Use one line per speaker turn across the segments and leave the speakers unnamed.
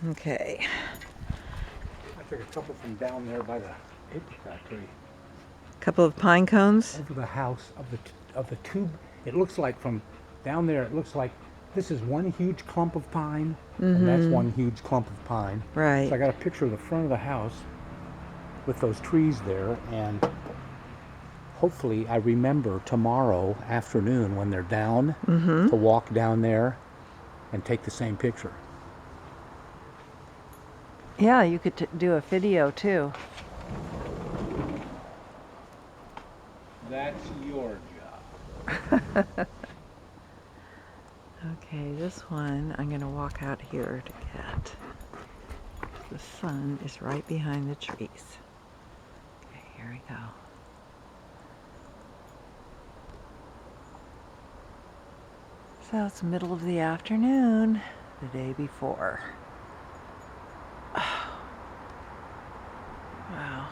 Okay.
I took a couple from down there by the paper factory.
Couple of pine cones.
Over the house of the tube. It looks like from down there. It looks like this is one huge clump of pine, and that's one huge clump of pine.
Right.
So I got a picture of the front of the house with those trees there, and hopefully I remember tomorrow afternoon when they're down to walk down there and take the same picture.
Yeah, you could do a video too.
That's your job.
Okay, this one I'm going to walk out here to get. The sun is right behind the trees. Okay, here we go. So it's middle of the afternoon, the day before. Oh, wow.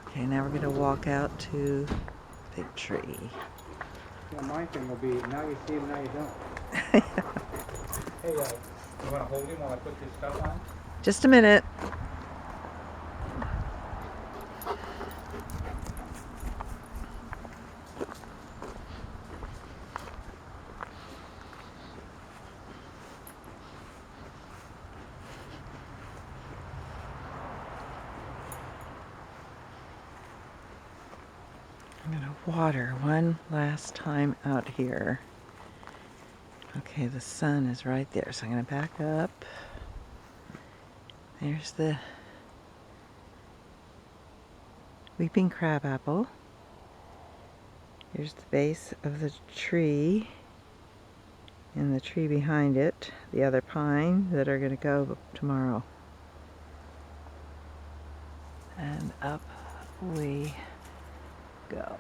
Okay, now we're going to walk out to the big tree.
Well, my thing will be, now you see him, now you don't. Hey, you want to hold him while I put this stuff on?
Just a minute. I'm going to water one last time out here. Okay, the sun is right there, so I'm going to back up. There's the weeping crabapple. Here's the base of the tree, and the tree behind it, the other pine that are going to go tomorrow. And up we go.